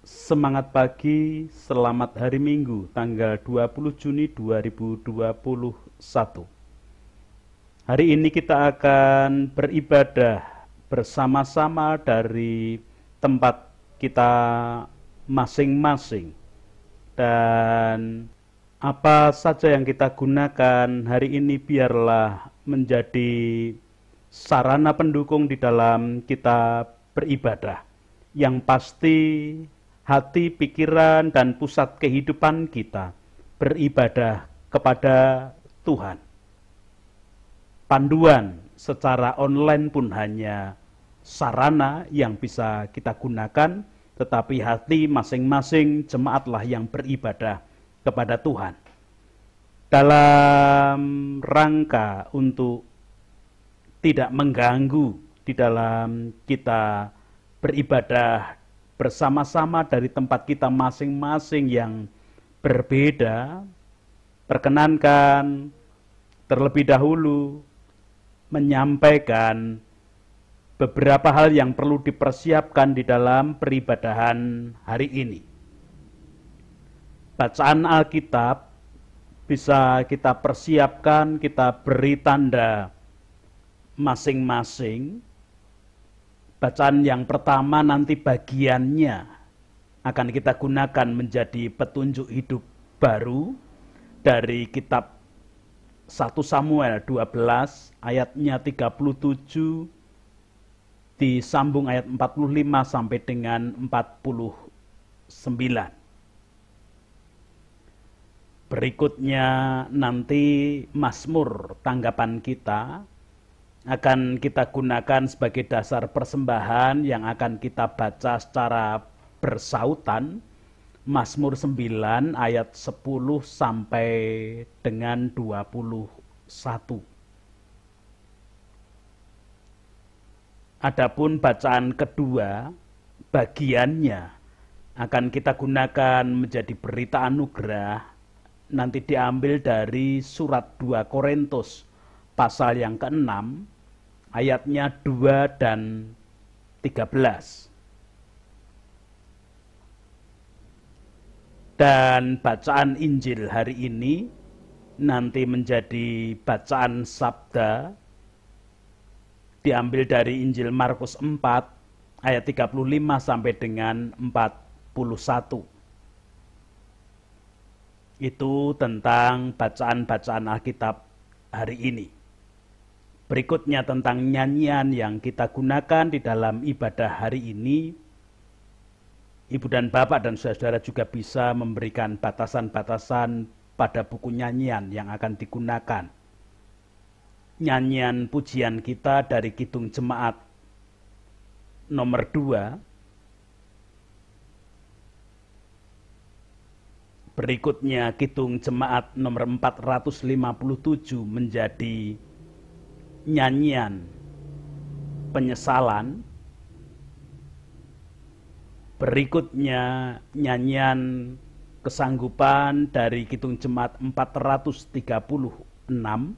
Semangat pagi, selamat hari Minggu, tanggal 20 Juni 2021. Hari ini kita akan beribadah bersama-sama dari tempat kita masing-masing. Dan apa saja yang kita gunakan hari ini biarlah menjadi sarana pendukung di dalam kita beribadah. Yang pasti hati, pikiran, dan pusat kehidupan kita beribadah kepada Tuhan. Panduan secara online pun hanya sarana yang bisa kita gunakan, tetapi hati masing-masing jemaatlah yang beribadah kepada Tuhan. Dalam rangka untuk tidak mengganggu di dalam kita beribadah bersama-sama dari tempat kita masing-masing yang berbeda, perkenankan terlebih dahulu menyampaikan beberapa hal yang perlu dipersiapkan di dalam peribadahan hari ini. Bacaan Alkitab bisa kita persiapkan, kita beri tanda masing-masing. Bacaan yang pertama nanti bagiannya akan kita gunakan menjadi petunjuk hidup baru dari kitab 1 Samuel 12 ayatnya 37 disambung ayat 45 sampai dengan 49. Berikutnya nanti Mazmur tanggapan kita akan kita gunakan sebagai dasar persembahan yang akan kita baca secara bersautan. Mazmur 9 ayat 10 sampai dengan 21. Adapun bacaan kedua, bagiannya akan kita gunakan menjadi berita anugerah, nanti diambil dari surat 2 Korintus pasal yang ke-6, ayatnya 2 dan 13. Dan bacaan Injil hari ini nanti menjadi bacaan sabda, diambil dari Injil Markus 4, ayat 35 sampai dengan 41. Itu tentang bacaan-bacaan Alkitab hari ini. Berikutnya tentang nyanyian yang kita gunakan di dalam ibadah hari ini. Ibu dan Bapak dan saudara juga bisa memberikan batasan-batasan pada buku nyanyian yang akan digunakan. Nyanyian pujian kita dari Kidung Jemaat nomor 2. Berikutnya Kidung Jemaat nomor 457 menjadi nyanyian penyesalan. Berikutnya nyanyian kesanggupan dari Kidung Jemaat 436.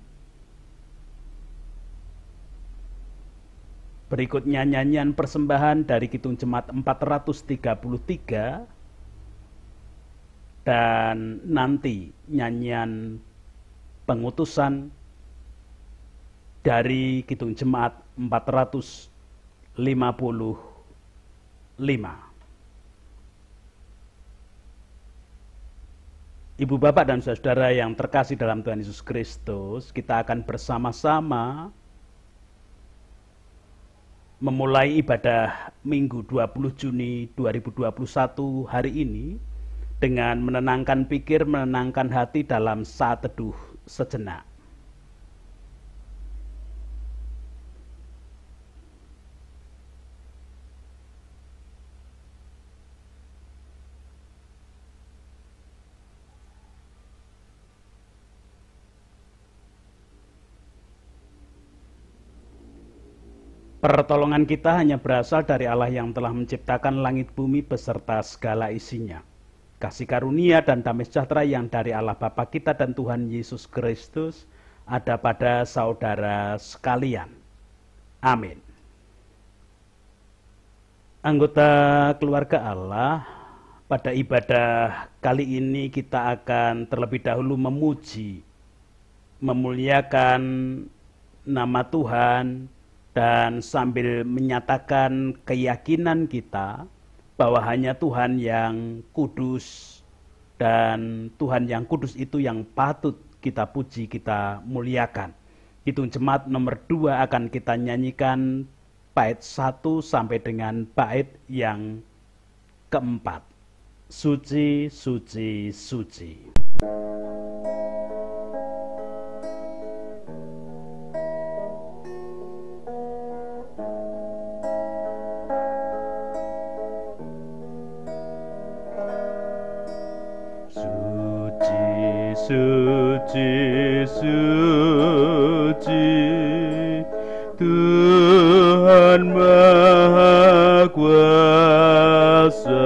Berikutnya nyanyian persembahan dari Kidung Jemaat 433. Dan nanti nyanyian pengutusan dari Kidung Jemaat 455. Ibu, Bapak, dan saudara yang terkasih dalam Tuhan Yesus Kristus, kita akan bersama-sama memulai ibadah Minggu 20 Juni 2021 hari ini dengan menenangkan pikir, menenangkan hati dalam saat teduh sejenak. Pertolongan kita hanya berasal dari Allah yang telah menciptakan langit bumi beserta segala isinya. Kasih karunia dan damai sejahtera yang dari Allah Bapa kita dan Tuhan Yesus Kristus ada pada saudara sekalian. Amin. Anggota keluarga Allah, Pada ibadah kali ini kita akan terlebih dahulu memuji, memuliakan nama Tuhan, dan sambil menyatakan keyakinan kita bahwa hanya Tuhan yang kudus, dan Tuhan yang kudus itu yang patut kita puji, kita muliakan. Hitung jemaat nomor 2 akan kita nyanyikan bait 1 sampai dengan bait yang keempat. Suci, suci, suci. Suci, suci, Tuhan Maha Kuasa,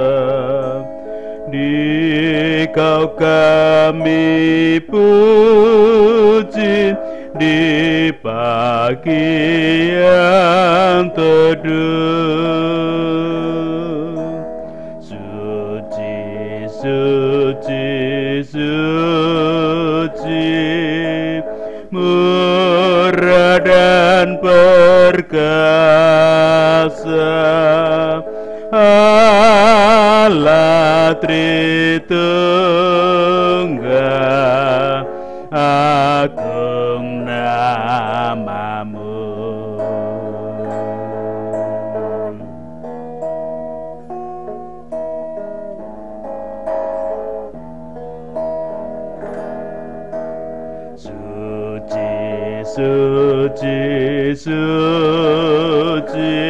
Dikau kami puji di pagi yang teduh. Suci, suci, suci, murah dan perkasa, Allah Tritunggal, agung namamu. Suci, suci,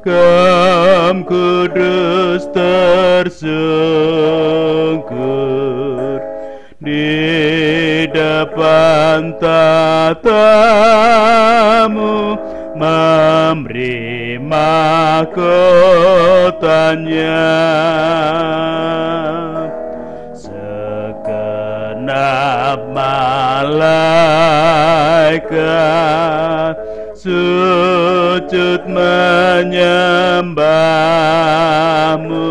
Kam kudus tersungkur di depan tatamu, memberi mahkotanya. Segenap malaikat sujud menyembahmu,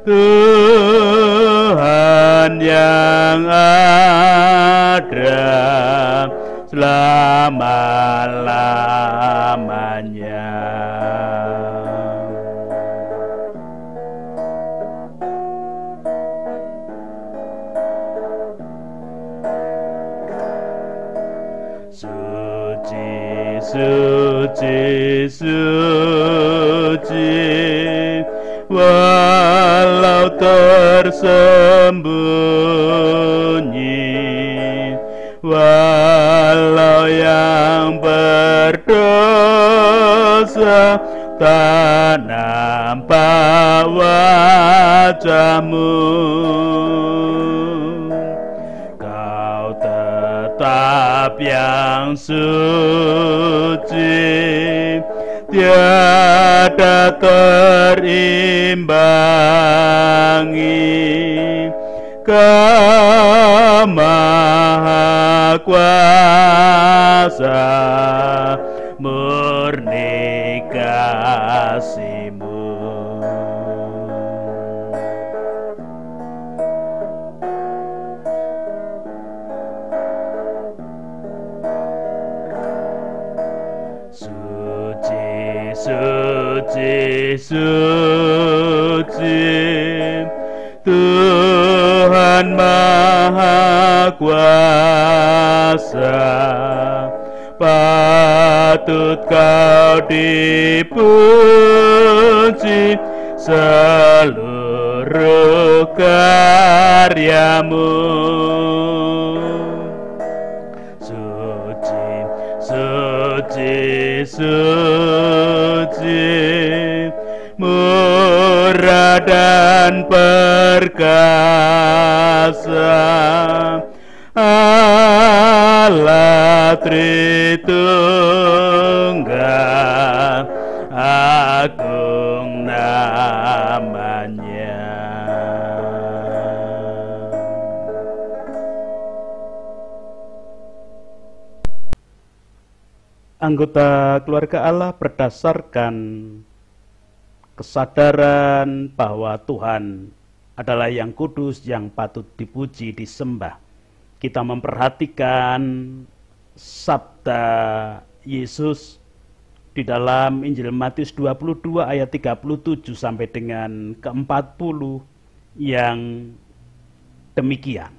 Tuhan yang ada selama-lamanya. Suci, suci, walau tersembunyi, walau yang berdosa tak nampak wajahmu, Kau tetap yang suci, tiada terimbangi. Kau Maha Kuasa, murni kasih-Mu. Suci, suci, Tuhan Maha Kuasa, patut Kau dipuji seluruh karya-Mu. Suci, suci, murah dan perkasa, Allah Tritunggal, agung namanya. Anggota keluarga Allah berdasarkan kesadaran bahwa Tuhan adalah yang kudus, yang patut dipuji, disembah. Kita memperhatikan sabda Yesus di dalam Injil Matius 22 ayat 37 sampai dengan ke-40 yang demikian.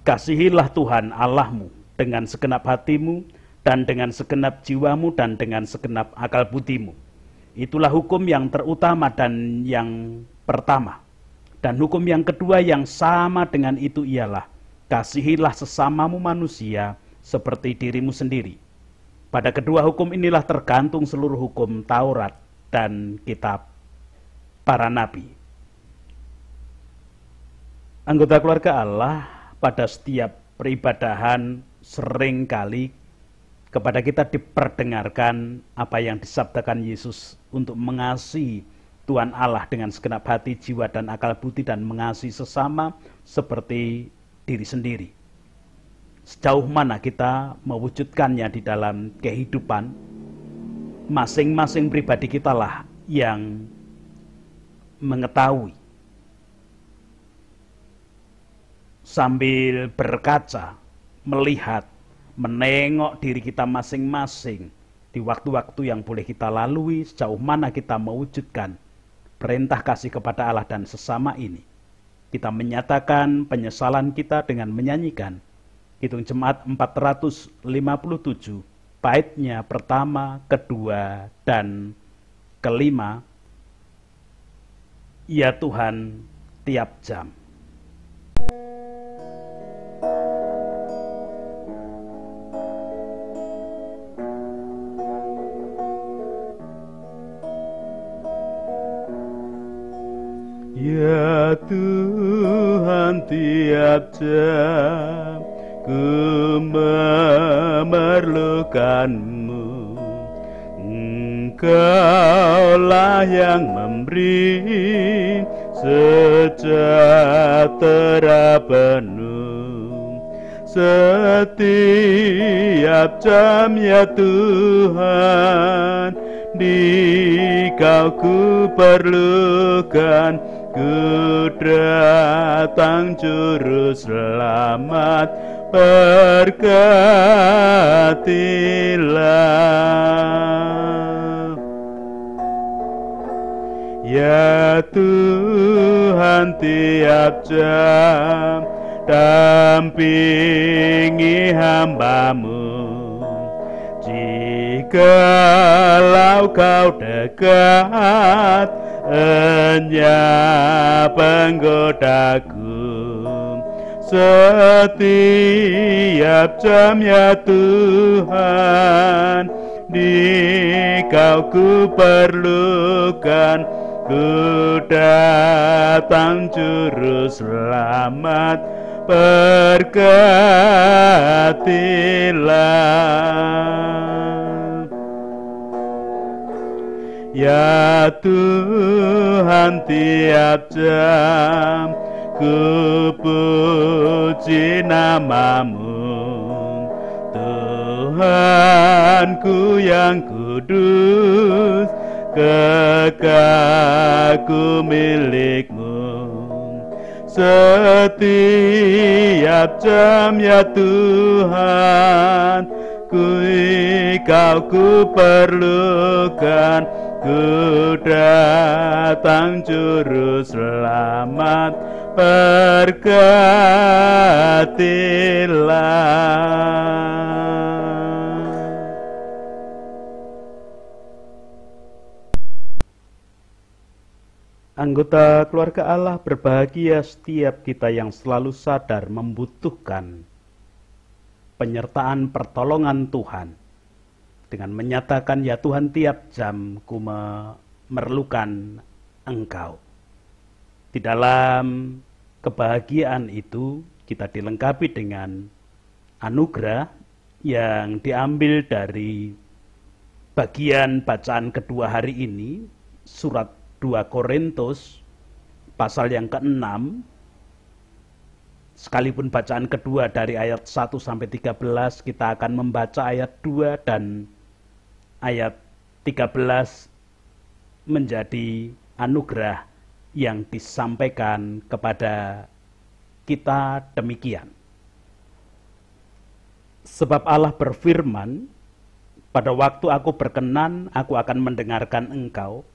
Kasihilah Tuhan Allahmu dengan segenap hatimu dan dengan segenap jiwamu dan dengan segenap akal budimu. Itulah hukum yang terutama dan yang pertama. Dan hukum yang kedua yang sama dengan itu ialah, kasihilah sesamamu manusia seperti dirimu sendiri. Pada kedua hukum inilah tergantung seluruh hukum Taurat dan kitab para nabi. Anggota keluarga Allah, pada setiap peribadahan seringkali kepada kita diperdengarkan apa yang disabdakan Yesus untuk mengasihi Tuhan Allah dengan segenap hati, jiwa, dan akal budi, dan mengasihi sesama seperti diri sendiri. Sejauh mana kita mewujudkannya di dalam kehidupan, masing-masing pribadi kita lah yang mengetahui. Sambil berkaca, melihat, menengok diri kita masing-masing di waktu-waktu yang boleh kita lalui, sejauh mana kita mewujudkan perintah kasih kepada Allah dan sesama ini. Kita menyatakan penyesalan kita dengan menyanyikan Kidung Jemaat 457, baitnya pertama, kedua, dan kelima. Ya Tuhan, tiap jam. Ya Tuhan, tiap jam ku memerlukanmu. Engkaulah yang memberi sejahtera penuh setiap jam. Ya Tuhan, di Kau ku perlukan. Ku datang juru selamat, berkatilah. Ya Tuhan, tiap jam dampingi hamba-Mu. Jikalau Kau dekat, hanya penggodaku setiap jam. Ya Tuhan, di Kau ku perlukan. Ku datang juru selamat, berkatilah. Ya Tuhan, tiap jam ku puji nama-Mu. Tuhanku yang kudus, kekal milik-Mu. Setiap jam ya Tuhan, Kau ku perlukan. Ku datang juru selamat, berkatilah. Anggota keluarga Allah, berbahagia setiap kita yang selalu sadar membutuhkan penyertaan pertolongan Tuhan. Dengan menyatakan, ya Tuhan, tiap jam ku memerlukan Engkau. Di dalam kebahagiaan itu kita dilengkapi dengan anugerah yang diambil dari bagian bacaan kedua hari ini, surat 2 Korintus pasal yang ke-6. Sekalipun bacaan kedua dari ayat 1 sampai 13, kita akan membaca ayat 2 dan ayat 13 menjadi anugerah yang disampaikan kepada kita demikian. Sebab Allah berfirman, pada waktu aku berkenan, aku akan mendengarkan engkau,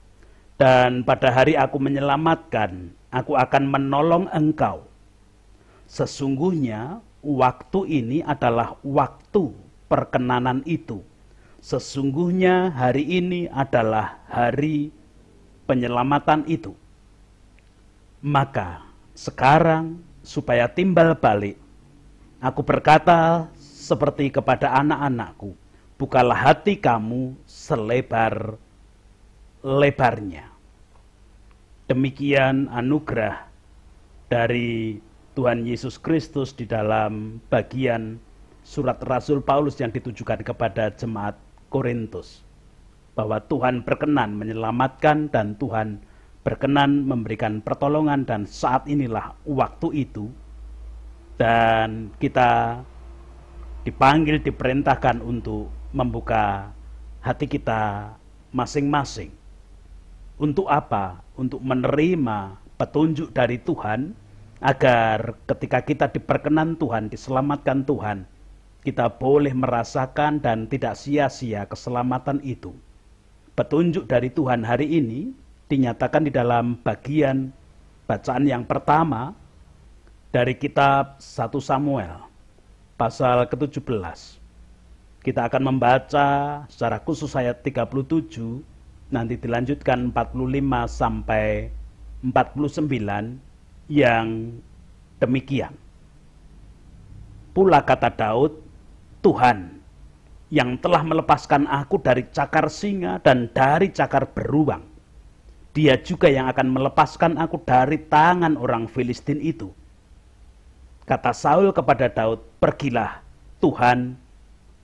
dan pada hari aku menyelamatkan, aku akan menolong engkau. Sesungguhnya waktu ini adalah waktu perkenanan itu. Sesungguhnya hari ini adalah hari penyelamatan itu. Maka sekarang supaya timbal balik, aku berkata seperti kepada anak-anakku, bukalah hati kamu selebar-lebarnya. Demikian anugerah dari Tuhan Yesus Kristus di dalam bagian surat Rasul Paulus yang ditujukan kepada jemaat Korintus, bahwa Tuhan berkenan menyelamatkan dan Tuhan berkenan memberikan pertolongan, dan saat inilah waktu itu, dan kita dipanggil, diperintahkan untuk membuka hati kita masing-masing. Untuk apa? Untuk menerima petunjuk dari Tuhan, agar ketika kita diperkenan Tuhan, diselamatkan Tuhan, kita boleh merasakan dan tidak sia-sia keselamatan itu. Petunjuk dari Tuhan hari ini dinyatakan di dalam bagian bacaan yang pertama dari kitab 1 Samuel pasal ke-17. Kita akan membaca secara khusus ayat 37, nanti dilanjutkan 45 sampai 49 yang demikian. Pula kata Daud, Tuhan yang telah melepaskan aku dari cakar singa dan dari cakar beruang, Dia juga yang akan melepaskan aku dari tangan orang Filistin itu. Kata Saul kepada Daud, pergilah, Tuhan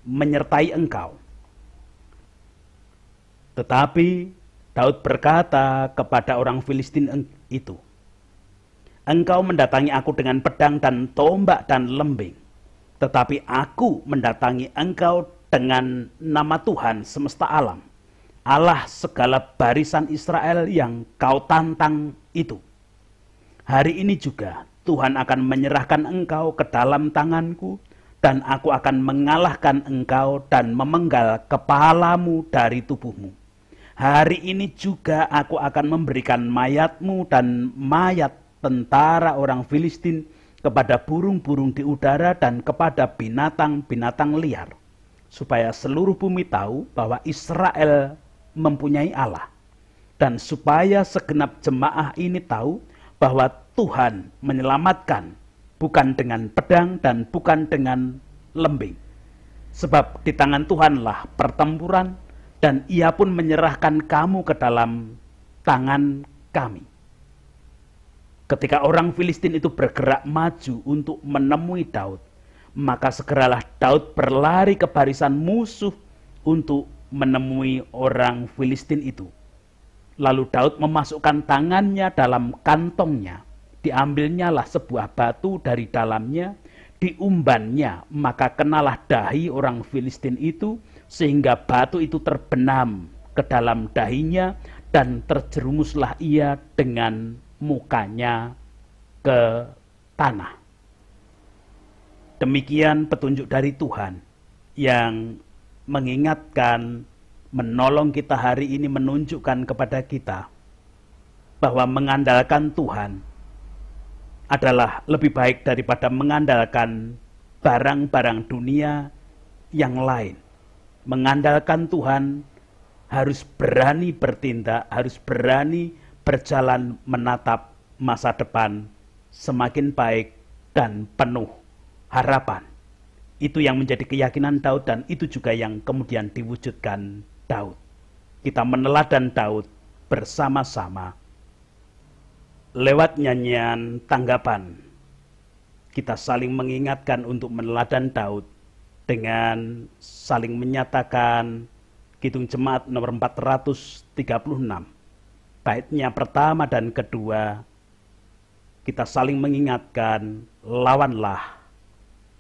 menyertai engkau. Tetapi Daud berkata kepada orang Filistin itu, engkau mendatangi aku dengan pedang dan tombak dan lembing, tetapi aku mendatangi engkau dengan nama Tuhan semesta alam, Allah segala barisan Israel yang kau tantang itu. Hari ini juga Tuhan akan menyerahkan engkau ke dalam tanganku, dan aku akan mengalahkan engkau dan memenggal kepalamu dari tubuhmu. Hari ini juga aku akan memberikan mayatmu dan mayat tentara orang Filistin kepada burung-burung di udara dan kepada binatang-binatang liar, supaya seluruh bumi tahu bahwa Israel mempunyai Allah, dan supaya segenap jemaah ini tahu bahwa Tuhan menyelamatkan bukan dengan pedang dan bukan dengan lembing. Sebab di tangan Tuhanlah pertempuran, dan Ia pun menyerahkan kamu ke dalam tangan kami. Ketika orang Filistin itu bergerak maju untuk menemui Daud, maka segeralah Daud berlari ke barisan musuh untuk menemui orang Filistin itu. Lalu Daud memasukkan tangannya dalam kantongnya, diambilnyalah sebuah batu dari dalamnya, diumbannya, maka kenalah dahi orang Filistin itu, sehingga batu itu terbenam ke dalam dahinya, dan terjerumuslah ia dengan mukanya ke tanah. Demikian petunjuk dari Tuhan yang mengingatkan, menolong kita hari ini, menunjukkan kepada kita bahwa mengandalkan Tuhan adalah lebih baik daripada mengandalkan barang-barang dunia yang lain. Mengandalkan Tuhan harus berani bertindak, harus berani berjalan menatap masa depan semakin baik dan penuh harapan. Itu yang menjadi keyakinan Daud, dan itu juga yang kemudian diwujudkan Daud. Kita meneladan Daud bersama-sama lewat nyanyian tanggapan. Kita saling mengingatkan untuk meneladan Daud dengan saling menyatakan Kidung Jemaat nomor 436. Baitnya pertama dan kedua, kita saling mengingatkan, lawanlah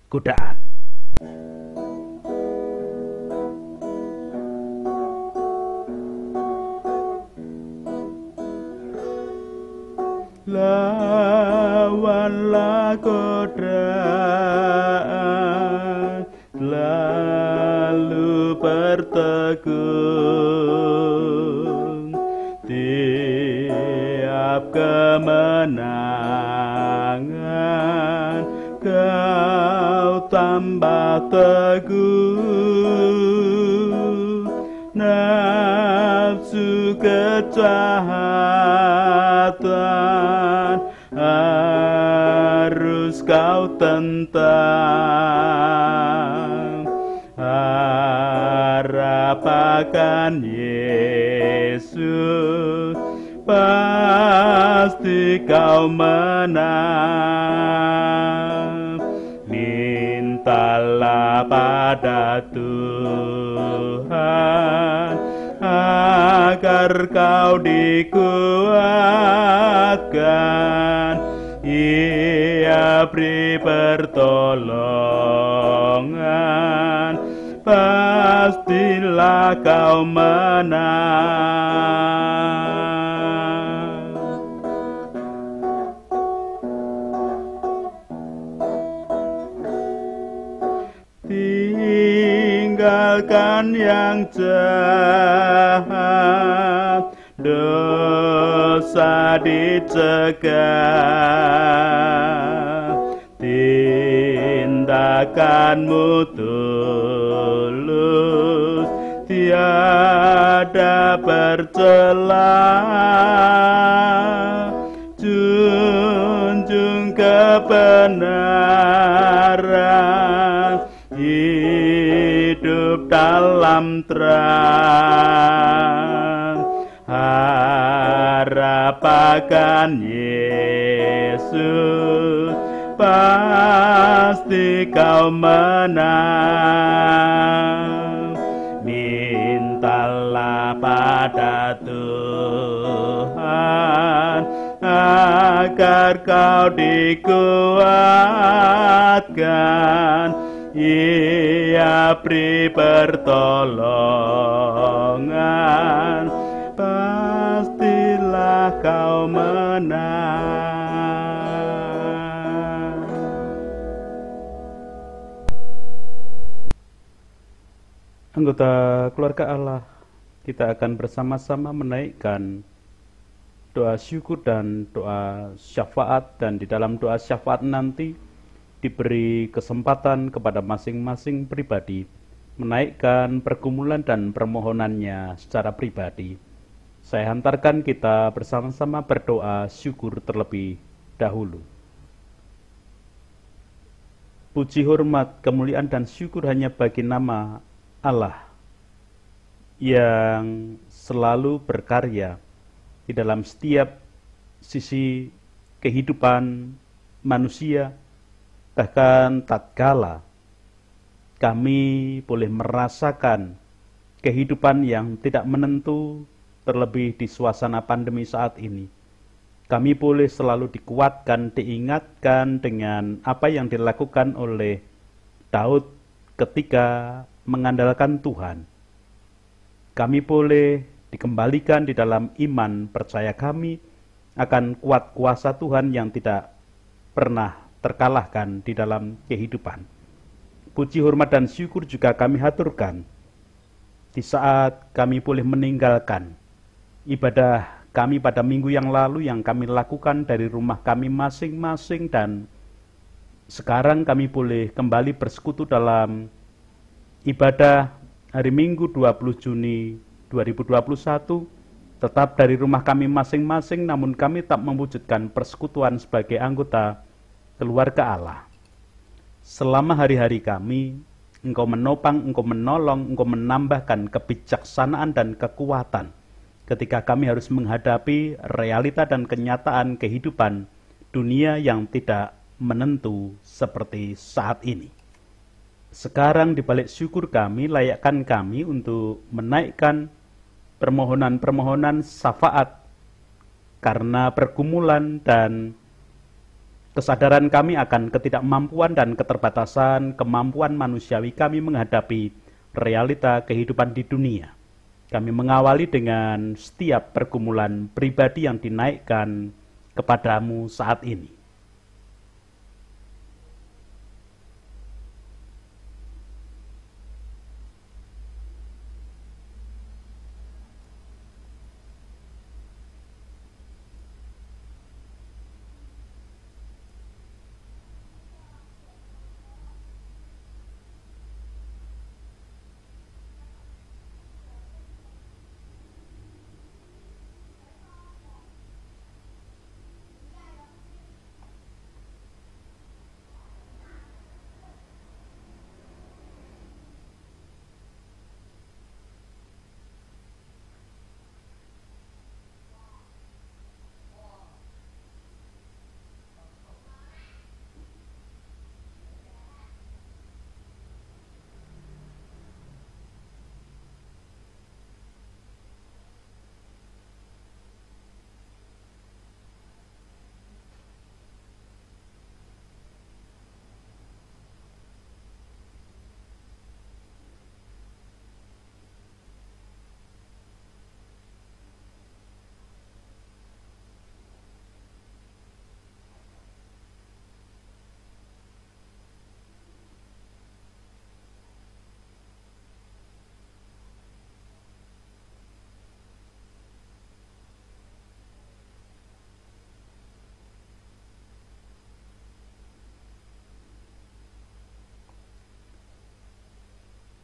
godaan. lawanlah godaan, lalu berteguh. Tiap kemenangan kau tambah teguh. Nafsu kejahatan harus kau tentang. Harap akan Yesus, pasti kau menang. Mintalah pada Tuhan agar kau dikuatkan. Ia beri pertolongan, pastilah kau menang. Tinggalkan yang jahat, dosa dicegah. Tindakanmu tulus, tiada bercela. Junjung kebenaran, hidup dalam terang. Harap akan Yesus, pasti kau menang. Mintalah pada Tuhan agar kau dikuatkan. Ia beri pertolongan, pastilah kau menang. Anggota keluarga Allah, kita akan bersama-sama menaikkan doa syukur dan doa syafaat, dan di dalam doa syafaat nanti diberi kesempatan kepada masing-masing pribadi menaikkan pergumulan dan permohonannya secara pribadi. Saya hantarkan kita bersama-sama berdoa syukur terlebih dahulu. Puji, hormat, kemuliaan, dan syukur hanya bagi nama Allah yang selalu berkarya di dalam setiap sisi kehidupan manusia. Bahkan tatkala kami boleh merasakan kehidupan yang tidak menentu, terlebih di suasana pandemi saat ini, kami boleh selalu dikuatkan, diingatkan dengan apa yang dilakukan oleh Daud ketika mengandalkan Tuhan. Kami boleh dikembalikan di dalam iman percaya kami akan kuat kuasa Tuhan yang tidak pernah terkalahkan di dalam kehidupan. Puji, hormat, dan syukur juga kami haturkan di saat kami boleh meninggalkan ibadah kami pada minggu yang lalu yang kami lakukan dari rumah kami masing-masing, dan sekarang kami boleh kembali bersekutu dalam ibadah hari Minggu 20 Juni 2021, tetap dari rumah kami masing-masing, namun kami tak mewujudkan persekutuan sebagai anggota keluarga Allah. Selama hari-hari kami, Engkau menopang, Engkau menolong, Engkau menambahkan kebijaksanaan dan kekuatan ketika kami harus menghadapi realita dan kenyataan kehidupan dunia yang tidak menentu seperti saat ini. Sekarang di balik syukur kami, layakkan kami untuk menaikkan permohonan-permohonan syafaat karena pergumulan dan kesadaran kami akan ketidakmampuan dan keterbatasan kemampuan manusiawi kami menghadapi realita kehidupan di dunia. Kami mengawali dengan setiap pergumulan pribadi yang dinaikkan kepadamu saat ini.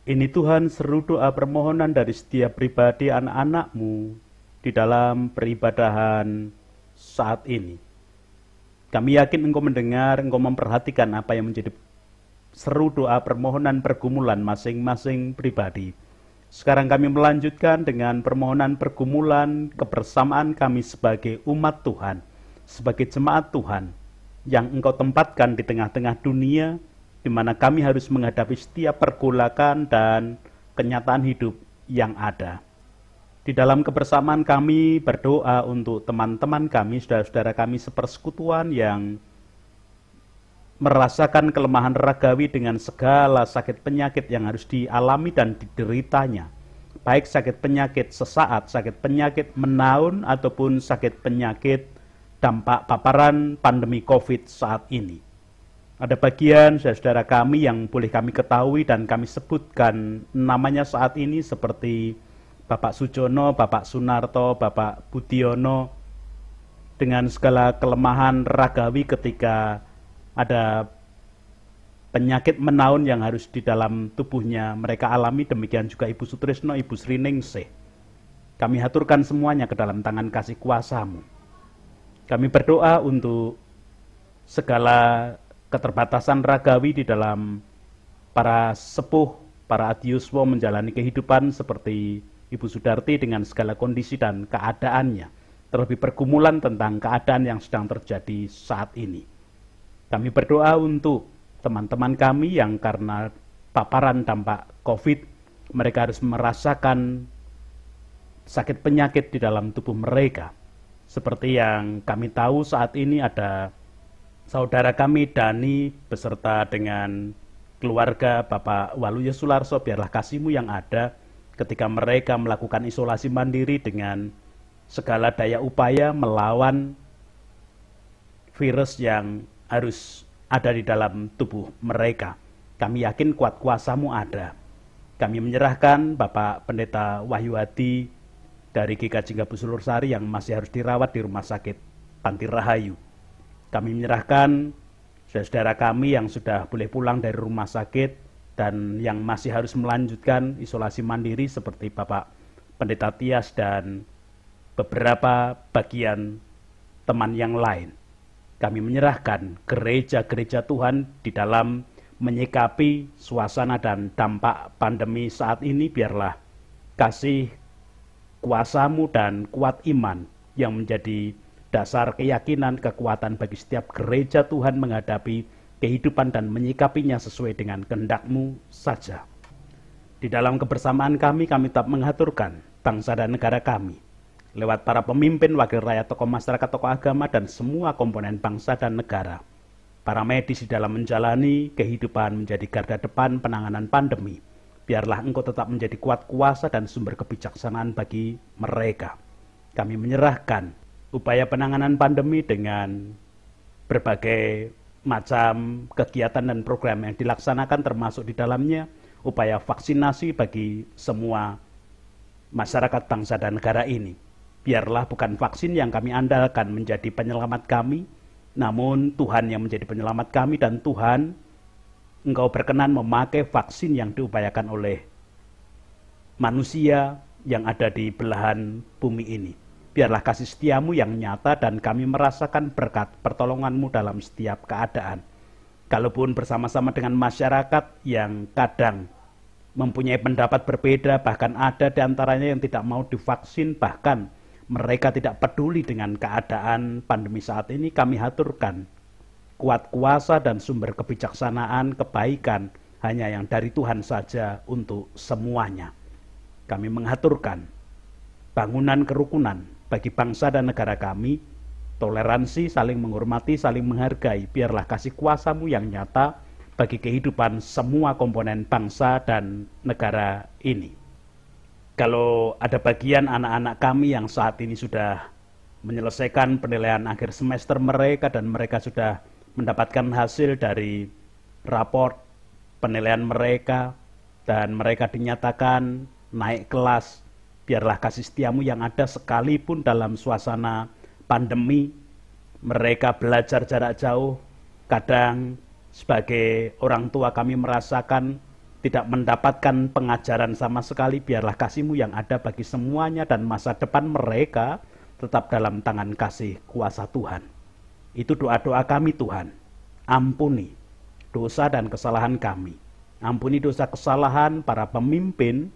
Ini Tuhan seru doa permohonan dari setiap pribadi anak-anak-Mu di dalam peribadahan saat ini. Kami yakin Engkau mendengar, Engkau memperhatikan apa yang menjadi seru doa permohonan pergumulan masing-masing pribadi. Sekarang kami melanjutkan dengan permohonan pergumulan kebersamaan kami sebagai umat Tuhan, sebagai jemaat Tuhan yang Engkau tempatkan di tengah-tengah dunia, di mana kami harus menghadapi setiap pergolakan dan kenyataan hidup yang ada. Di dalam kebersamaan kami berdoa untuk teman-teman kami, saudara-saudara kami sepersekutuan yang merasakan kelemahan ragawi dengan segala sakit penyakit yang harus dialami dan dideritanya. Baik sakit penyakit sesaat, sakit penyakit menaun, ataupun sakit penyakit dampak paparan pandemi COVID saat ini. Ada bagian saudara kami yang boleh kami ketahui dan kami sebutkan namanya saat ini seperti Bapak Sujono, Bapak Sunarto, Bapak Budiono, dengan segala kelemahan ragawi ketika ada penyakit menaun yang harus di dalam tubuhnya mereka alami. Demikian juga Ibu Sutrisno, Ibu Sriningsih. Kami haturkan semuanya ke dalam tangan kasih kuasa-Mu. Kami berdoa untuk segala keterbatasan ragawi di dalam para sepuh, para adiuswo menjalani kehidupan seperti Ibu Sudarti dengan segala kondisi dan keadaannya, terlebih pergumulan tentang keadaan yang sedang terjadi saat ini. Kami berdoa untuk teman-teman kami yang karena paparan dampak COVID, mereka harus merasakan sakit penyakit di dalam tubuh mereka. Seperti yang kami tahu saat ini ada saudara kami Dani beserta dengan keluarga Bapak Waluyo Sularso, biarlah kasih-Mu yang ada ketika mereka melakukan isolasi mandiri dengan segala daya upaya melawan virus yang harus ada di dalam tubuh mereka. Kami yakin kuat kuasa-Mu ada. Kami menyerahkan Bapak Pendeta Wahyu Hadi dari GKJ Gabus Sari yang masih harus dirawat di Rumah Sakit Panti Rahayu. Kami menyerahkan saudara kami yang sudah boleh pulang dari rumah sakit dan yang masih harus melanjutkan isolasi mandiri seperti Bapak Pendeta Tias dan beberapa bagian teman yang lain. Kami menyerahkan gereja-gereja Tuhan di dalam menyikapi suasana dan dampak pandemi saat ini. Biarlah kasih kuasa-Mu dan kuat iman yang menjadi dasar keyakinan, kekuatan bagi setiap gereja Tuhan menghadapi kehidupan dan menyikapinya sesuai dengan kehendak-Mu saja. Di dalam kebersamaan kami tetap mengaturkan bangsa dan negara kami, lewat para pemimpin, wakil rakyat, tokoh masyarakat, tokoh agama, dan semua komponen bangsa dan negara. Para medis di dalam menjalani kehidupan menjadi garda depan penanganan pandemi. Biarlah Engkau tetap menjadi kuat kuasa dan sumber kebijaksanaan bagi mereka. Kami menyerahkan upaya penanganan pandemi dengan berbagai macam kegiatan dan program yang dilaksanakan, termasuk di dalamnya upaya vaksinasi bagi semua masyarakat bangsa dan negara ini. Biarlah bukan vaksin yang kami andalkan menjadi penyelamat kami, namun Tuhan yang menjadi penyelamat kami, dan Tuhan, Engkau berkenan memakai vaksin yang diupayakan oleh manusia yang ada di belahan bumi ini. Biarlah kasih setiamu yang nyata dan kami merasakan berkat pertolonganmu dalam setiap keadaan. Kalaupun bersama-sama dengan masyarakat yang kadang mempunyai pendapat berbeda, bahkan ada di antaranya yang tidak mau divaksin, bahkan mereka tidak peduli dengan keadaan pandemi saat ini, kami haturkan kuat kuasa dan sumber kebijaksanaan, kebaikan hanya yang dari Tuhan saja untuk semuanya. Kami mengaturkan bangunan kerukunan bagi bangsa dan negara kami, toleransi, saling menghormati, saling menghargai. Biarlah kasih kuasa-Mu yang nyata bagi kehidupan semua komponen bangsa dan negara ini. Kalau ada bagian anak-anak kami yang saat ini sudah menyelesaikan penilaian akhir semester mereka dan mereka sudah mendapatkan hasil dari raport penilaian mereka dan mereka dinyatakan naik kelas, biarlah kasih setiamu yang ada sekalipun dalam suasana pandemi, mereka belajar jarak jauh, kadang sebagai orang tua kami merasakan tidak mendapatkan pengajaran sama sekali, biarlah kasih-Mu yang ada bagi semuanya dan masa depan mereka tetap dalam tangan kasih kuasa Tuhan. Itu doa-doa kami Tuhan. Ampuni dosa dan kesalahan kami. Ampuni dosa kesalahan para pemimpin,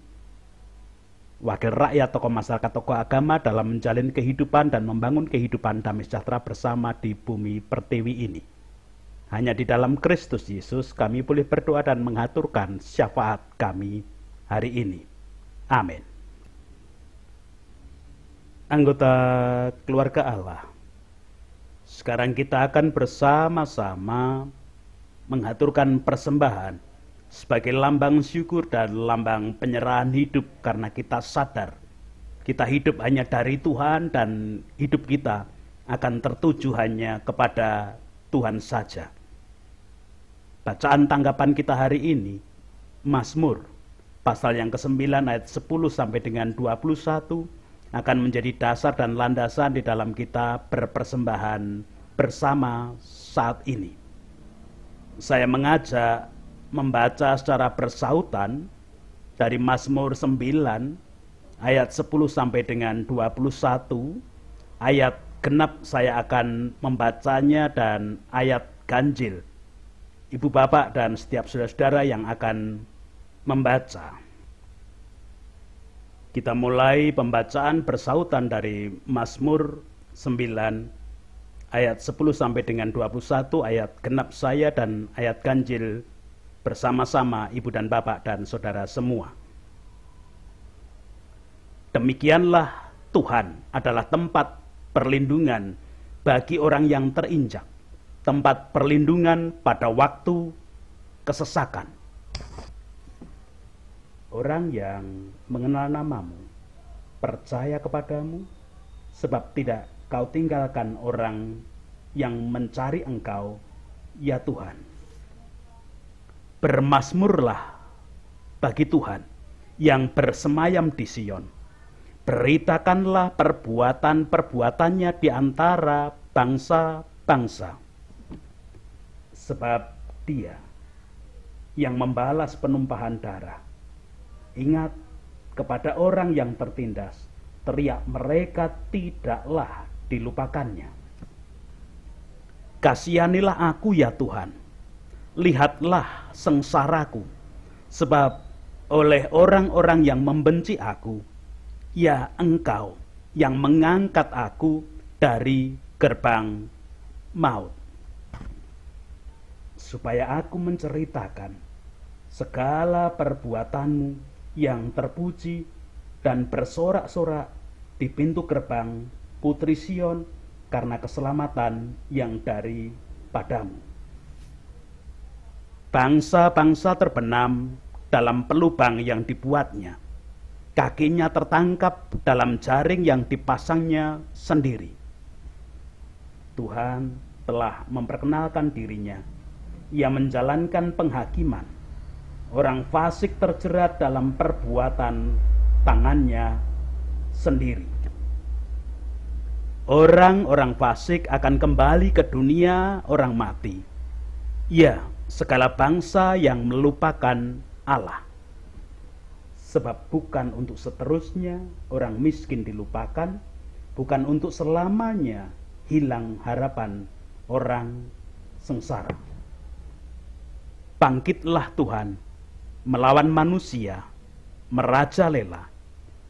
wakil rakyat, tokoh masyarakat, tokoh agama dalam menjalin kehidupan dan membangun kehidupan damai sejahtera bersama di bumi pertiwi ini. Hanya di dalam Kristus Yesus kami boleh berdoa dan mengaturkan syafaat kami hari ini. Amin. Anggota keluarga Allah, sekarang kita akan bersama-sama mengaturkan persembahan sebagai lambang syukur dan lambang penyerahan hidup, karena kita sadar kita hidup hanya dari Tuhan dan hidup kita akan tertuju hanya kepada Tuhan saja. Bacaan tanggapan kita hari ini, Mazmur pasal yang ke-9 ayat 10 sampai dengan 21 akan menjadi dasar dan landasan di dalam kita berpersembahan bersama saat ini. Saya mengajak membaca secara bersautan dari Mazmur 9 ayat 10 sampai dengan 21, ayat genap saya akan membacanya dan ayat ganjil Ibu bapak dan setiap saudara-saudara yang akan membaca. Kita mulai pembacaan bersautan dari Mazmur 9 ayat 10 sampai dengan 21, ayat genap saya dan ayat ganjil bersama-sama ibu dan bapak dan saudara semua. Demikianlah Tuhan adalah tempat perlindungan bagi orang yang terinjak, tempat perlindungan pada waktu kesesakan. Orang yang mengenal namamu percaya kepadamu, sebab tidak kau tinggalkan orang yang mencari engkau, ya Tuhan. Bermazmurlah bagi Tuhan yang bersemayam di Sion. Beritakanlah perbuatan-perbuatannya di antara bangsa-bangsa. Sebab Dia yang membalas penumpahan darah. Ingat kepada orang yang tertindas, teriak mereka tidaklah dilupakannya. Kasihanilah aku ya Tuhan, lihatlah sengsaraku, sebab oleh orang-orang yang membenci aku, ya Engkau yang mengangkat aku dari gerbang maut. Supaya aku menceritakan segala perbuatanmu yang terpuji dan bersorak-sorak di pintu gerbang Putri Sion karena keselamatan yang daripadamu. Bangsa-bangsa terbenam dalam pelubang yang dibuatnya. Kakinya tertangkap dalam jaring yang dipasangnya sendiri. Tuhan telah memperkenalkan dirinya. Ia menjalankan penghakiman. Orang fasik terjerat dalam perbuatan tangannya sendiri. Orang-orang fasik akan kembali ke dunia orang mati. Ya, segala bangsa yang melupakan Allah. Sebab bukan untuk seterusnya orang miskin dilupakan, bukan untuk selamanya hilang harapan orang sengsara. Bangkitlah Tuhan, melawan manusia, merajalela.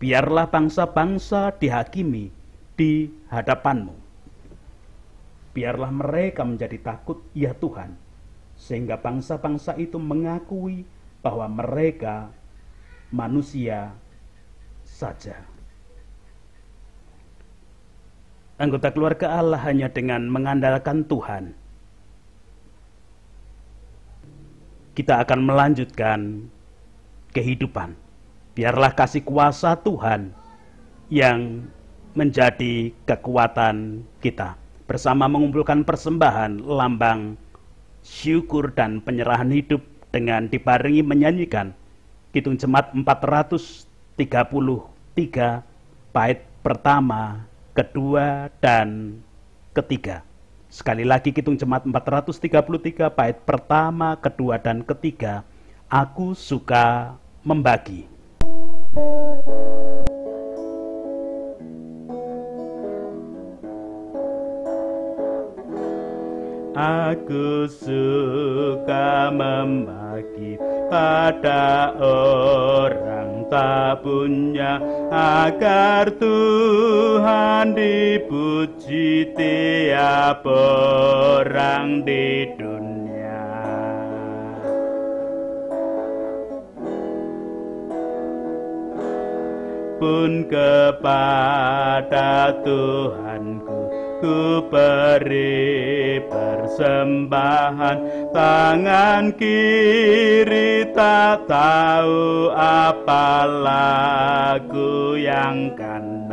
Biarlah bangsa-bangsa dihakimi di hadapanmu. Biarlah mereka menjadi takut, ya Tuhan, sehingga bangsa-bangsa itu mengakui bahwa mereka manusia saja. Anggota keluarga Allah hanya dengan mengandalkan Tuhan, kita akan melanjutkan kehidupan. Biarlah kasih kuasa Tuhan yang menjadi kekuatan kita. Bersama mengumpulkan persembahan, lambang syukur dan penyerahan hidup dengan dibarengi menyanyikan Kidung Jemaat 433 bait pertama, kedua, dan ketiga. Sekali lagi Kidung Jemaat 433 bait pertama, kedua, dan ketiga. Aku suka membagi. Aku suka membagi pada orang tak punya, agar Tuhan dipuji tiap orang di dunia. Pun kepada Tuhanku ku beri persembahan, tangan kiri tak tahu apa lagu yang kanan.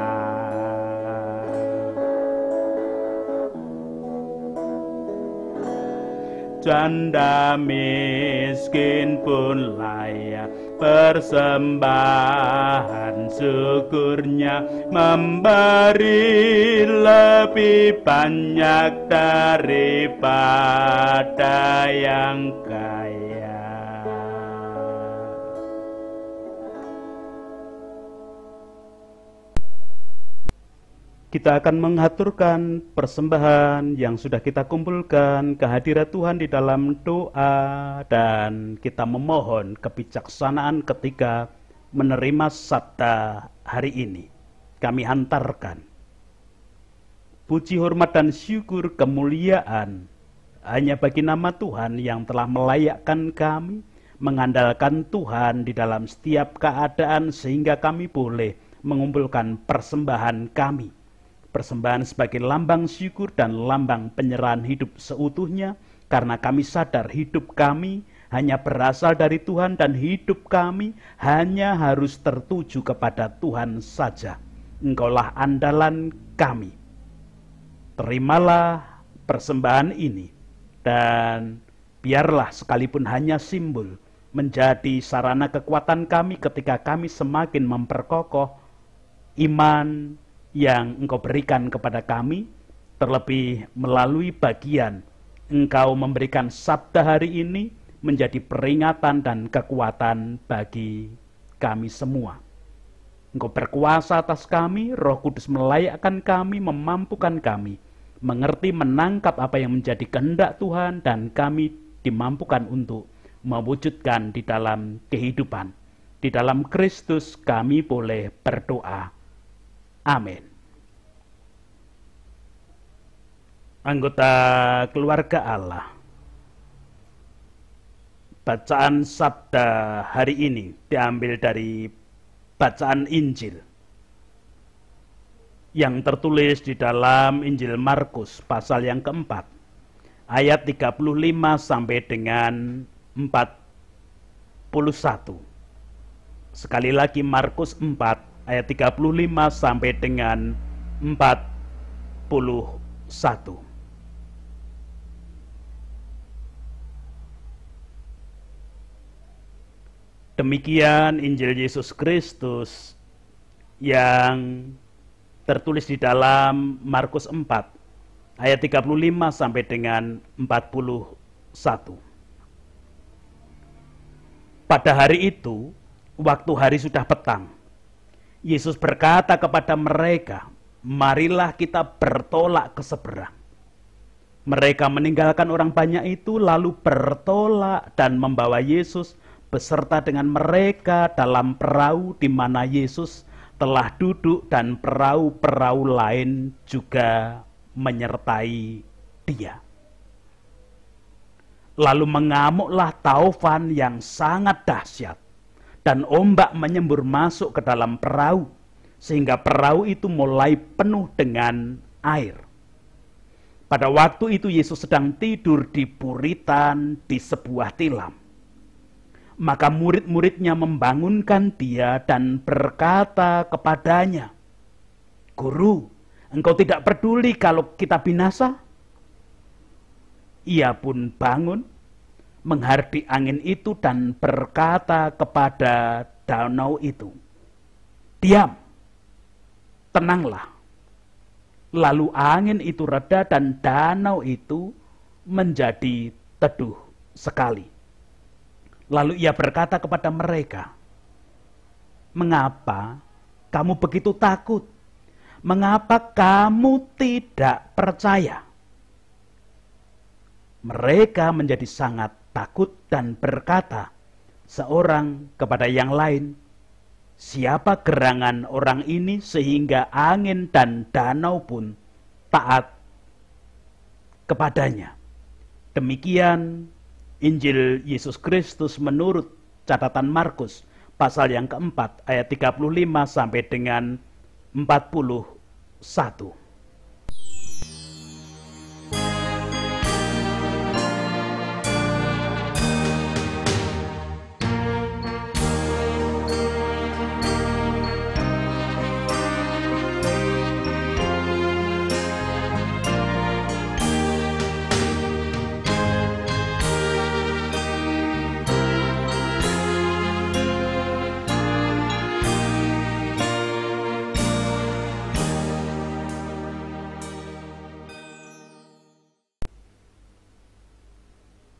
Janda miskin pun layak persembahan syukurnya, memberi lebih banyak daripada yang kaya. Kita akan mengaturkan persembahan yang sudah kita kumpulkan ke hadirat Tuhan di dalam doa, dan kita memohon kebijaksanaan ketika menerima sabda hari ini. Kami hantarkan puji, hormat, dan syukur, kemuliaan hanya bagi nama Tuhan yang telah melayakkan kami mengandalkan Tuhan di dalam setiap keadaan, sehingga kami boleh mengumpulkan persembahan kami. Persembahan sebagai lambang syukur dan lambang penyerahan hidup seutuhnya, karena kami sadar hidup kami hanya berasal dari Tuhan dan hidup kami hanya harus tertuju kepada Tuhan saja. Engkaulah andalan kami. Terimalah persembahan ini, dan biarlah sekalipun hanya simbol menjadi sarana kekuatan kami ketika kami semakin memperkokoh iman yang Engkau berikan kepada kami, terlebih melalui bagian Engkau memberikan sabda hari ini menjadi peringatan dan kekuatan bagi kami semua. Engkau berkuasa atas kami, Roh Kudus melayakkan kami, memampukan kami mengerti, menangkap apa yang menjadi kehendak Tuhan, dan kami dimampukan untuk mewujudkan di dalam kehidupan. Di dalam Kristus kami boleh berdoa. Amin. Anggota keluarga Allah, bacaan sabda hari ini diambil dari bacaan Injil yang tertulis di dalam Injil Markus pasal yang keempat, ayat 35 sampai dengan 41. Sekali lagi Markus 4 ayat 35 sampai dengan 41. Demikian Injil Yesus Kristus yang tertulis di dalam Markus 4 ayat 35 sampai dengan 41. Pada hari itu, waktu hari sudah petang, Yesus berkata kepada mereka, "Marilah kita bertolak ke seberang." Mereka meninggalkan orang banyak itu lalu bertolak dan membawa Yesus beserta dengan mereka dalam perahu di mana Yesus telah duduk, dan perahu-perahu lain juga menyertai dia. Lalu mengamuklah taufan yang sangat dahsyat, dan ombak menyembur masuk ke dalam perahu, sehingga perahu itu mulai penuh dengan air. Pada waktu itu Yesus sedang tidur di buritan di sebuah tilam. Maka murid-muridnya membangunkan dia dan berkata kepadanya, "Guru, engkau tidak peduli kalau kita binasa?" Ia pun bangun, menghardik angin itu dan berkata kepada danau itu, "Diam, tenanglah." Lalu angin itu reda dan danau itu menjadi teduh sekali. Lalu ia berkata kepada mereka, "Mengapa kamu begitu takut? Mengapa kamu tidak percaya?" Mereka menjadi sangat takut dan berkata seorang kepada yang lain, "Siapa gerangan orang ini sehingga angin dan danau pun taat kepadanya?" Demikian Injil Yesus Kristus menurut catatan Markus pasal yang keempat ayat 35 sampai dengan 41.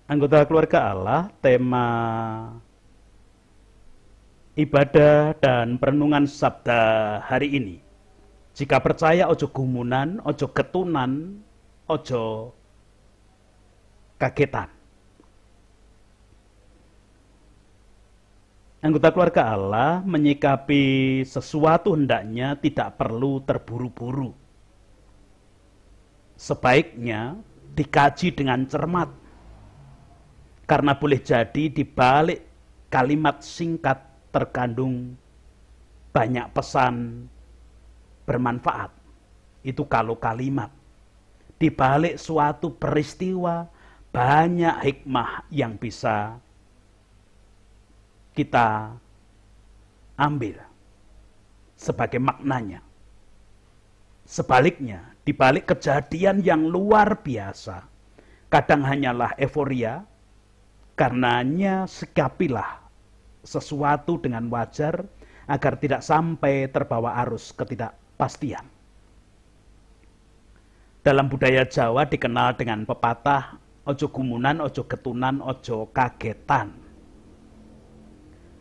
Anggota keluarga Allah, tema ibadah dan perenungan sabda hari ini. Jika percaya ojo gumunan, ojo ketunan, ojo kagetan. Anggota keluarga Allah menyikapi sesuatu hendaknya tidak perlu terburu-buru. Sebaiknya dikaji dengan cermat. Karena boleh jadi di balik kalimat singkat terkandung banyak pesan bermanfaat. Itu kalau kalimat. Di balik suatu peristiwa banyak hikmah yang bisa kita ambil sebagai maknanya. Sebaliknya, di balik kejadian yang luar biasa, kadang hanyalah euforia. Karenanya sikapilah sesuatu dengan wajar agar tidak sampai terbawa arus ketidakpastian. Dalam budaya Jawa dikenal dengan pepatah ojo gumunan, ojo ketunan, ojo kagetan.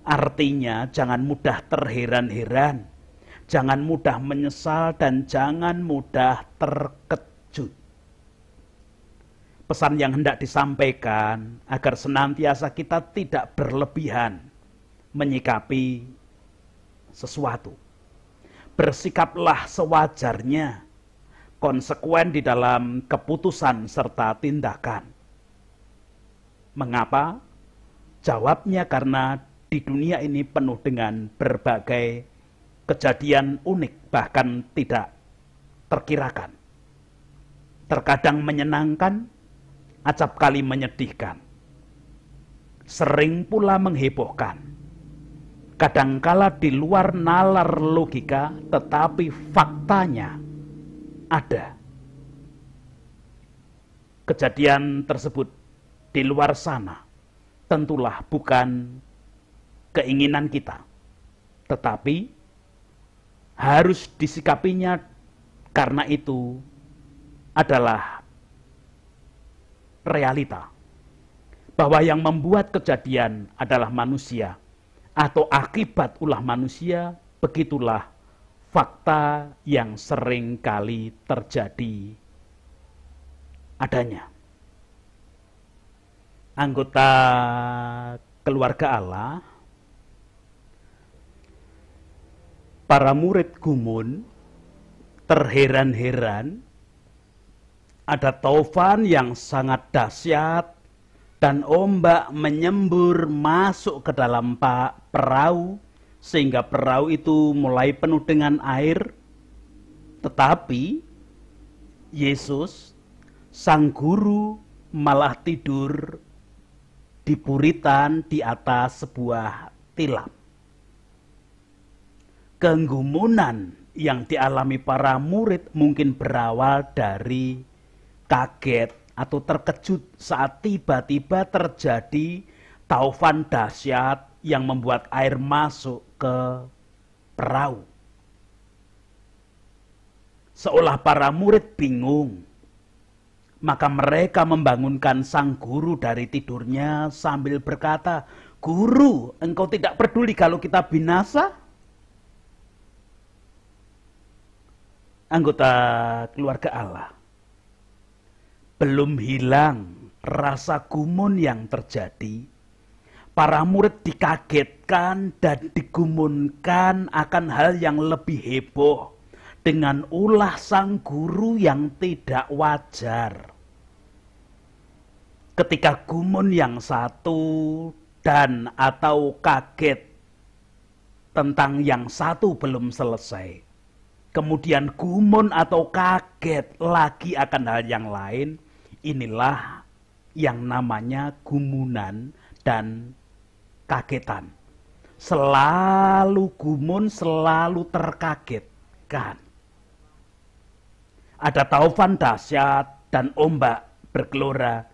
Artinya jangan mudah terheran-heran, jangan mudah menyesal, dan jangan mudah terkejut. Pesan yang hendak disampaikan agar senantiasa kita tidak berlebihan menyikapi sesuatu. Bersikaplah sewajarnya, konsekuen di dalam keputusan serta tindakan. Mengapa? Jawabnya karena di dunia ini penuh dengan berbagai kejadian unik, bahkan tidak terkirakan. Terkadang menyenangkan, acap kali menyedihkan, sering pula menghebohkan, kadangkala di luar nalar logika, tetapi faktanya ada. Kejadian tersebut di luar sana tentulah bukan keinginan kita. Tetapi harus disikapinya karena itu adalah realita. Bahwa yang membuat kejadian adalah manusia atau akibat ulah manusia, begitulah fakta yang sering kali terjadi adanya. Anggota keluarga Allah, para murid gumun terheran-heran ada taufan yang sangat dahsyat dan ombak menyembur masuk ke dalam perahu sehingga perahu itu mulai penuh dengan air. Tetapi Yesus, sang guru, malah tidur di buritan di atas sebuah tilam. Kegumunan yang dialami para murid mungkin berawal dari kaget atau terkejut saat tiba-tiba terjadi taufan dahsyat yang membuat air masuk ke perahu. Seolah para murid bingung, maka mereka membangunkan sang guru dari tidurnya sambil berkata, "Guru, engkau tidak peduli kalau kita binasa?" Anggota keluarga Allah, belum hilang rasa gumun yang terjadi. Para murid dikagetkan dan digumunkan akan hal yang lebih heboh dengan ulah sang guru yang tidak wajar. Ketika gumun yang satu dan atau kaget tentang yang satu belum selesai, kemudian gumun atau kaget lagi akan hal yang lain, inilah yang namanya gumunan dan kagetan. Selalu gumun, selalu terkagetkan. Ada taufan dahsyat dan ombak bergelora,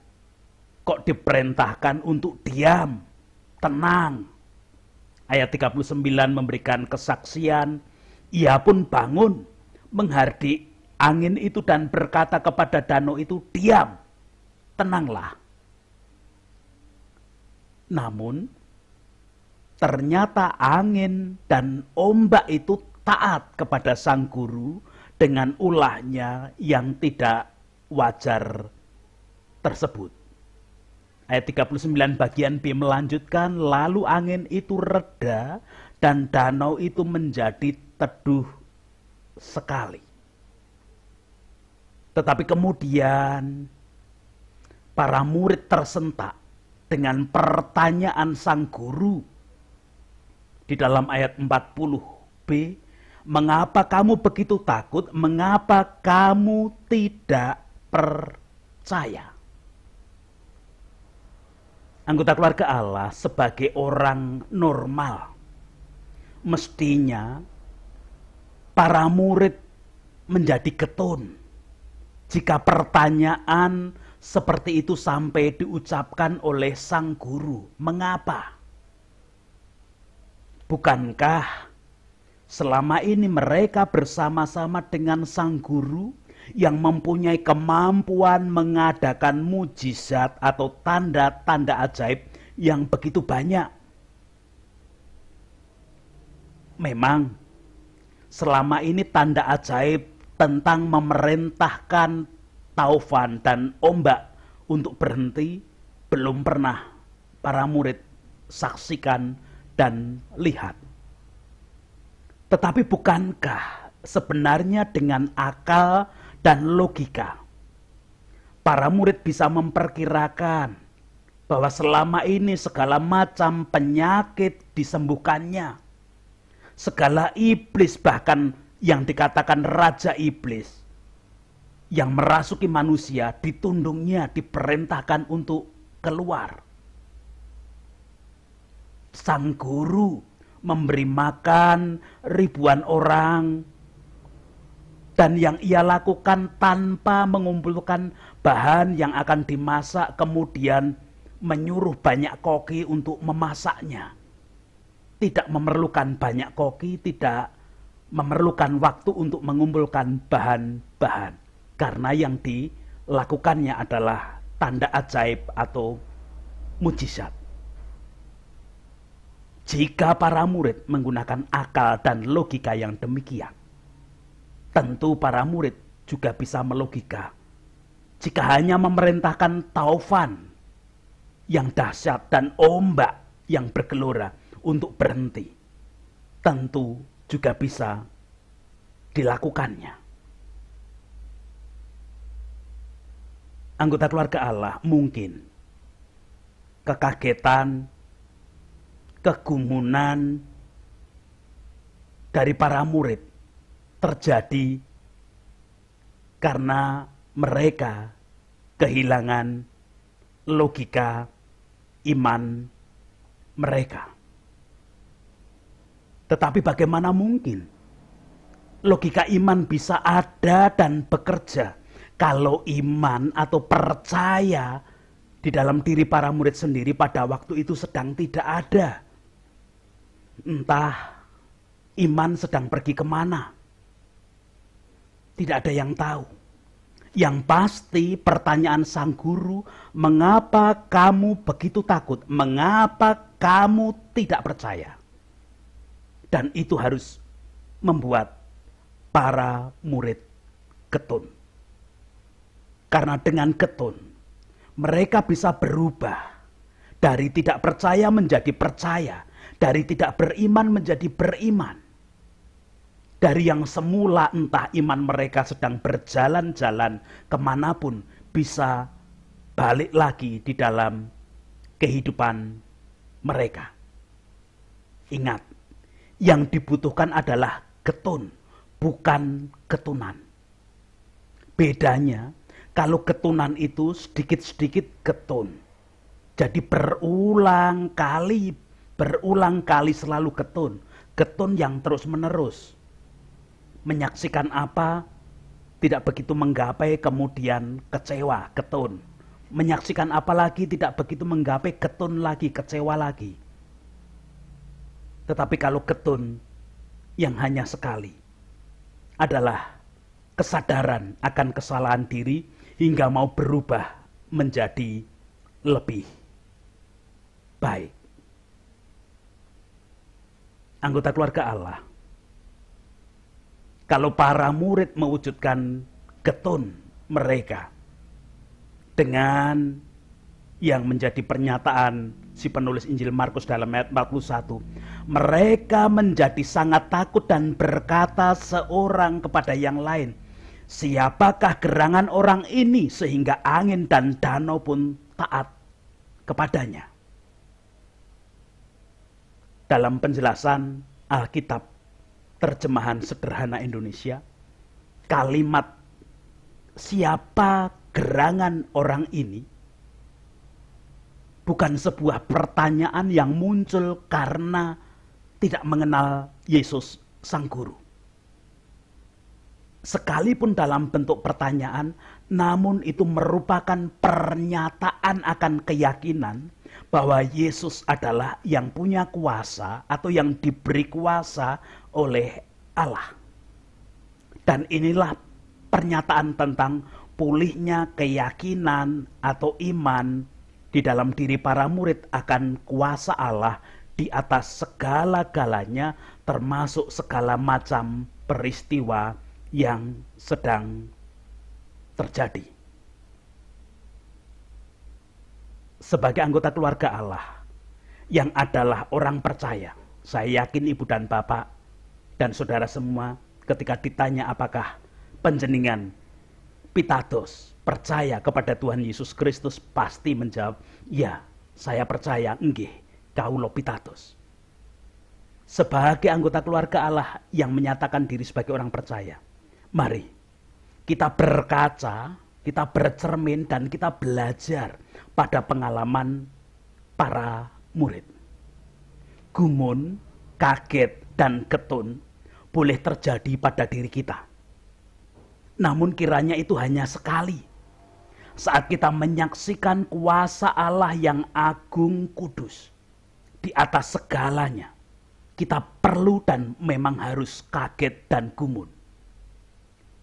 kok diperintahkan untuk diam, tenang. Ayat 39 memberikan kesaksian, ia pun bangun, menghardik angin itu dan berkata kepada danau itu, diam, tenanglah. Namun, ternyata angin dan ombak itu taat kepada sang guru dengan ulahnya yang tidak wajar tersebut. Ayat 39 bagian B melanjutkan, lalu angin itu reda dan danau itu menjadi teduh sekali. Tetapi kemudian para murid tersentak dengan pertanyaan sang guru di dalam ayat 40b, mengapa kamu begitu takut? Mengapa kamu tidak percaya? Anggota keluarga Allah, sebagai orang normal, mestinya para murid menjadi getun jika pertanyaan seperti itu sampai diucapkan oleh sang guru. Mengapa? Bukankah selama ini mereka bersama-sama dengan sang guru yang mempunyai kemampuan mengadakan mujizat atau tanda-tanda ajaib yang begitu banyak? Memang selama ini tanda ajaib tentang memerintahkan taufan dan ombak untuk berhenti belum pernah para murid saksikan dan lihat. Tetapi bukankah sebenarnya dengan akal dan logika para murid bisa memperkirakan bahwa selama ini segala macam penyakit disembuhkannya, segala iblis, bahkan yang dikatakan raja iblis yang merasuki manusia, ditundungnya, diperintahkan untuk keluar. Sang guru memberi makan ribuan orang, dan yang ia lakukan tanpa mengumpulkan bahan yang akan dimasak, kemudian menyuruh banyak koki untuk memasaknya. tidak memerlukan banyak koki, tidak memerlukan waktu untuk mengumpulkan bahan-bahan. Karena yang dilakukannya adalah tanda ajaib atau mujizat. Jika para murid menggunakan akal dan logika yang demikian, tentu para murid juga bisa melogika. Jika hanya memerintahkan taufan yang dahsyat dan ombak yang bergelora untuk berhenti, tentu juga bisa dilakukannya. Anggota keluarga Allah mungkin kekagetan, kegumunan dari para murid terjadi karena mereka kehilangan logika iman mereka. Tetapi bagaimana mungkin logika iman bisa ada dan bekerja kalau iman atau percaya di dalam diri para murid sendiri pada waktu itu sedang tidak ada? Entah iman sedang pergi kemana, tidak ada yang tahu. Yang pasti pertanyaan sang guru, mengapa kamu begitu takut? Mengapa kamu tidak percaya? Dan itu harus membuat para murid ketun. Karena dengan ketun, mereka bisa berubah dari tidak percaya menjadi percaya, dari tidak beriman menjadi beriman. Dari yang semula entah iman mereka sedang berjalan-jalan kemanapun, bisa balik lagi di dalam kehidupan mereka. Ingat, yang dibutuhkan adalah ketun, bukan ketunan. Bedanya, kalau ketunan itu sedikit-sedikit ketun. Jadi berulang kali selalu ketun. Ketun yang terus-menerus. Menyaksikan apa, tidak begitu menggapai, kemudian kecewa, ketun. Menyaksikan apa lagi, tidak begitu menggapai, ketun lagi, kecewa lagi. Tetapi kalau ketun yang hanya sekali adalah kesadaran akan kesalahan diri hingga mau berubah menjadi lebih baik. Anggota keluarga Allah, kalau para murid mewujudkan ketun mereka dengan yang menjadi pernyataan si penulis Injil Markus dalam ayat 41, mereka menjadi sangat takut dan berkata seorang kepada yang lain, siapakah gerangan orang ini sehingga angin dan danau pun taat kepadanya? Dalam penjelasan Alkitab terjemahan sederhana Indonesia, kalimat siapa gerangan orang ini bukan sebuah pertanyaan yang muncul karena tidak mengenal Yesus Sang Guru. Sekalipun dalam bentuk pertanyaan, namun itu merupakan pernyataan akan keyakinan bahwa Yesus adalah yang punya kuasa atau yang diberi kuasa oleh Allah. Dan inilah pernyataan tentang pulihnya keyakinan atau iman di dalam diri para murid akan kuasa Allah di atas segala-galanya, termasuk segala macam peristiwa yang sedang terjadi. Sebagai anggota keluarga Allah yang adalah orang percaya, saya yakin ibu dan bapak dan saudara semua ketika ditanya apakah panjenengan pitados percaya kepada Tuhan Yesus Kristus, pasti menjawab, ya saya percaya, nggih kaulo pitados. Sebagai anggota keluarga Allah yang menyatakan diri sebagai orang percaya, mari kita berkaca, kita bercermin dan kita belajar pada pengalaman para murid. Gumun, kaget, dan ketun boleh terjadi pada diri kita. Namun kiranya itu hanya sekali. Saat kita menyaksikan kuasa Allah yang agung kudus di atas segalanya. kita perlu dan memang harus kaget dan gumun.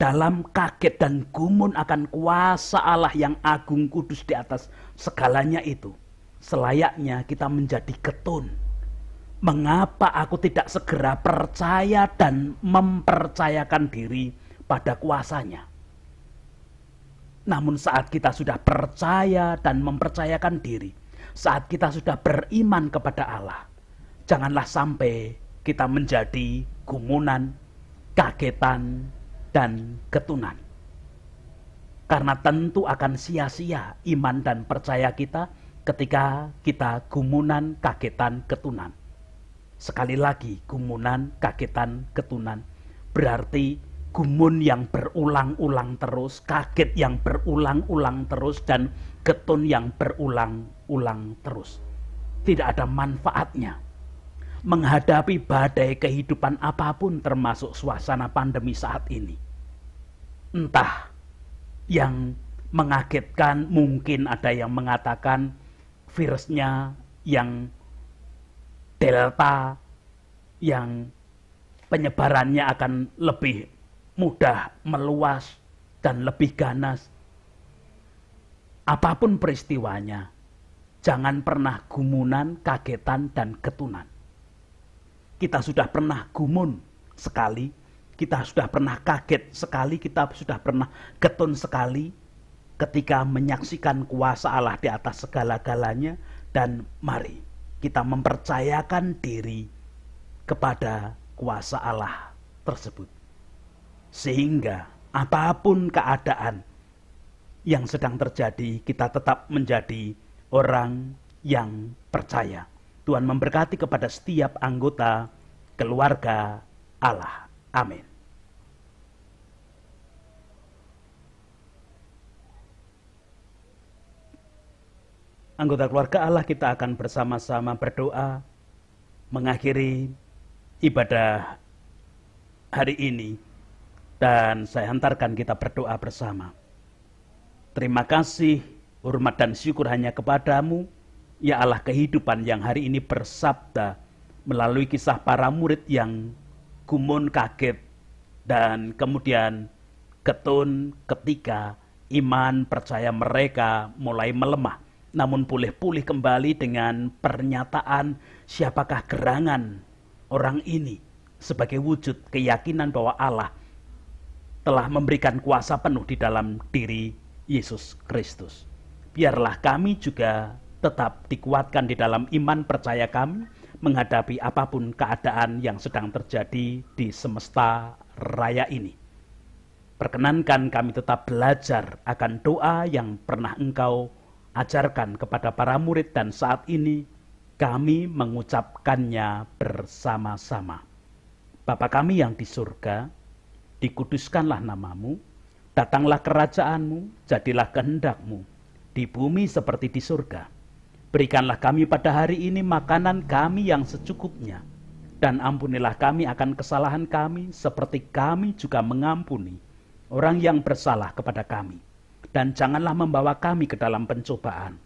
Dalam kaget dan gumun akan kuasa Allah yang agung kudus di atas segalanya itu, selayaknya kita menjadi ketun. Mengapa aku tidak segera percaya dan mempercayakan diri pada kuasanya? Namun saat kita sudah percaya dan mempercayakan diri, saat kita sudah beriman kepada Allah, janganlah sampai kita menjadi gumunan, kagetan, dan ketunan. Karena tentu akan sia-sia iman dan percaya kita ketika kita gumunan, kagetan, ketunan. Sekali lagi, gumunan, kagetan, ketunan berarti gumun yang berulang-ulang terus, kaget yang berulang-ulang terus, dan ketun yang berulang-ulang terus. Tidak ada manfaatnya menghadapi badai kehidupan apapun, termasuk suasana pandemi saat ini. Entah yang mengagetkan, mungkin ada yang mengatakan virusnya yang Delta, yang penyebarannya akan lebih mudah meluas dan lebih ganas. Apapun peristiwanya, jangan pernah gumunan, kagetan, dan ketunan. Kita sudah pernah gumun sekali, kita sudah pernah kaget sekali, kita sudah pernah ketun sekali ketika menyaksikan kuasa Allah di atas segala-galanya. Dan mari kita mempercayakan diri kepada kuasa Allah tersebut. Sehingga apapun keadaan yang sedang terjadi, kita tetap menjadi orang yang percaya. Tuhan memberkati kepada setiap anggota keluarga Allah. Amin. Anggota keluarga Allah, kita akan bersama-sama berdoa mengakhiri ibadah hari ini. Dan saya hantarkan kita berdoa bersama. Terima kasih, hormat dan syukur hanya kepadamu, ya Allah kehidupan, yang hari ini bersabda melalui kisah para murid yang gumun, kaget, dan kemudian ketun ketika iman percaya mereka mulai melemah. Namun boleh pulih kembali dengan pernyataan siapakah gerangan orang ini, sebagai wujud keyakinan bahwa Allah telah memberikan kuasa penuh di dalam diri Yesus Kristus. Biarlah kami juga tetap dikuatkan di dalam iman percaya kami menghadapi apapun keadaan yang sedang terjadi di semesta raya ini. Perkenankan kami tetap belajar akan doa yang pernah Engkau ajarkan kepada para murid, dan saat ini kami mengucapkannya bersama-sama. Bapa kami yang di surga, dikuduskanlah namamu, datanglah kerajaanmu, jadilah kehendak-mu di bumi seperti di surga. Berikanlah kami pada hari ini makanan kami yang secukupnya, dan ampunilah kami akan kesalahan kami seperti kami juga mengampuni orang yang bersalah kepada kami. Dan janganlah membawa kami ke dalam pencobaan,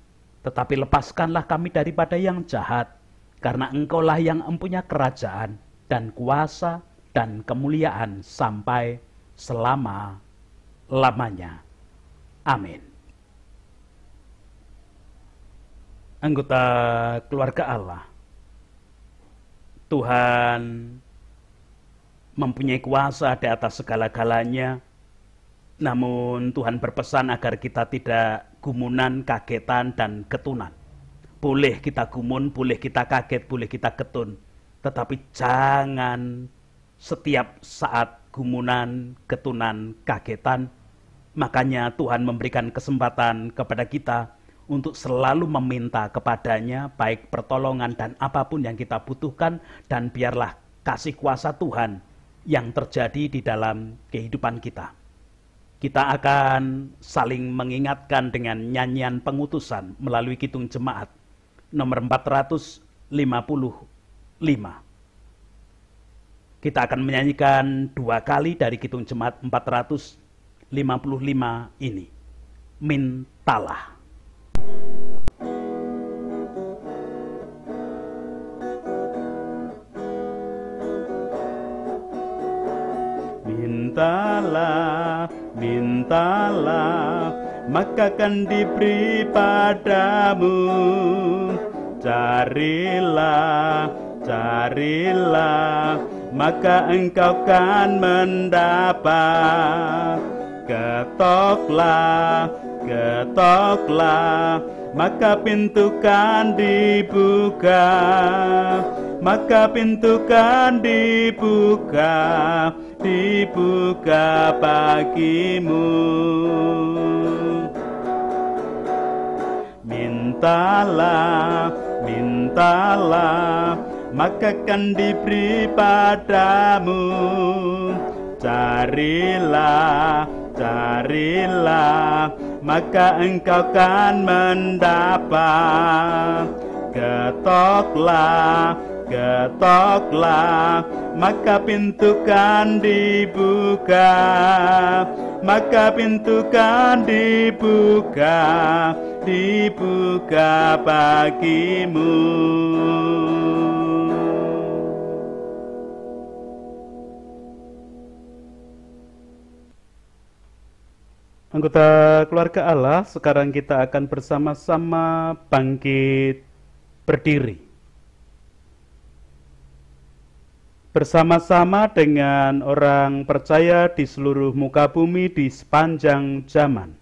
tetapi lepaskanlah kami daripada yang jahat, karena Engkaulah yang empunya kerajaan dan kuasa dan kemuliaan sampai selama-lamanya. Amin. Anggota keluarga Allah, Tuhan mempunyai kuasa di atas segala-galanya. Namun Tuhan berpesan agar kita tidak gumunan, kagetan, dan ketunan. Boleh kita gumun, boleh kita kaget, boleh kita ketun, tetapi jangan setiap saat gumunan, ketunan, kagetan. Makanya Tuhan memberikan kesempatan kepada kita untuk selalu meminta kepadanya baik pertolongan dan apapun yang kita butuhkan, dan biarlah kasih kuasa Tuhan yang terjadi di dalam kehidupan kita. Kita akan saling mengingatkan dengan nyanyian pengutusan melalui Kidung Jemaat nomor 455. Kita akan menyanyikan 2 kali dari Kidung Jemaat 455 ini. Mintalah. mintalah, mintalah, maka akan diberi padamu. Carilah, carilah, maka engkau kan mendapat. Ketoklah, ketoklah, maka pintu kan dibuka. Maka pintu kan dibuka, dibuka bagimu. Mintalah, mintalah, maka kan diberi padamu. Carilah, carilah, maka engkau kan mendapat. Ketoklah, ketoklah, maka pintu kan dibuka. Maka pintu kan dibuka, dibuka bagimu. Anggota keluarga Allah, sekarang kita akan bersama-sama bangkit berdiri. Bersama-sama dengan orang percaya di seluruh muka bumi di sepanjang zaman.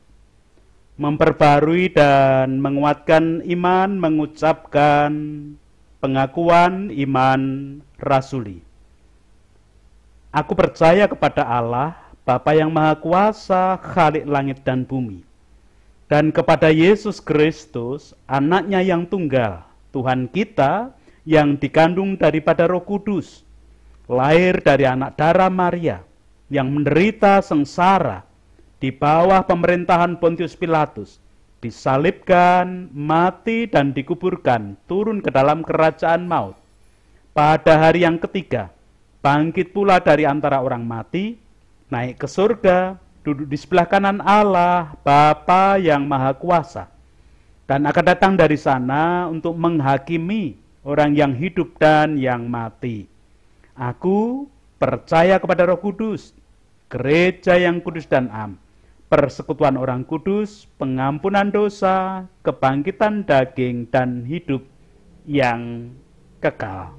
Memperbarui dan menguatkan iman, mengucapkan pengakuan iman rasuli. Aku percaya kepada Allah, Bapa yang Maha Kuasa, Khalik langit dan bumi, dan kepada Yesus Kristus, anaknya yang tunggal, Tuhan kita, yang dikandung daripada Roh Kudus, lahir dari anak darah Maria, yang menderita sengsara di bawah pemerintahan Pontius Pilatus, disalibkan, mati dan dikuburkan, turun ke dalam kerajaan maut. Pada hari yang ketiga, bangkit pula dari antara orang mati, naik ke surga, duduk di sebelah kanan Allah, Bapa yang Maha Kuasa, dan akan datang dari sana untuk menghakimi orang yang hidup dan yang mati. Aku percaya kepada Roh Kudus, gereja yang kudus dan am, persekutuan orang kudus, pengampunan dosa, kebangkitan daging, dan hidup yang kekal.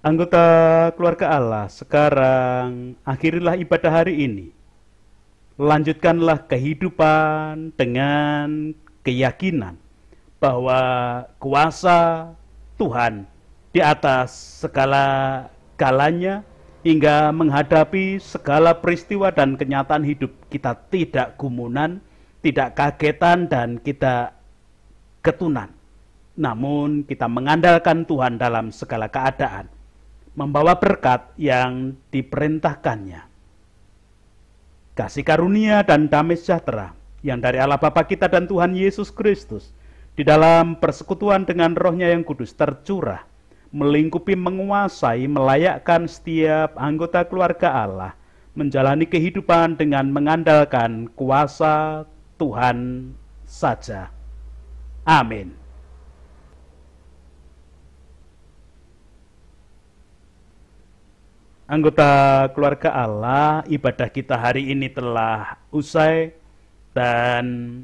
Anggota keluarga Allah, sekarang akhirilah ibadah hari ini. Lanjutkanlah kehidupan dengan keyakinan bahwa kuasa Tuhan di atas segala galanya hingga menghadapi segala peristiwa dan kenyataan hidup. Kita tidak gumunan, tidak kagetan, dan kita ketunan. Namun kita mengandalkan Tuhan dalam segala keadaan, membawa berkat yang diperintahkannya. Kasih karunia dan damai sejahtera yang dari Allah Bapa kita dan Tuhan Yesus Kristus di dalam persekutuan dengan Roh-Nya yang kudus tercurah, melingkupi, menguasai, melayakkan setiap anggota keluarga Allah menjalani kehidupan dengan mengandalkan kuasa Tuhan saja. Amin. Anggota keluarga Allah, ibadah kita hari ini telah usai, dan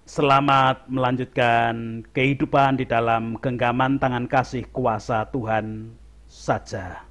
selamat melanjutkan kehidupan di dalam genggaman tangan kasih kuasa Tuhan saja.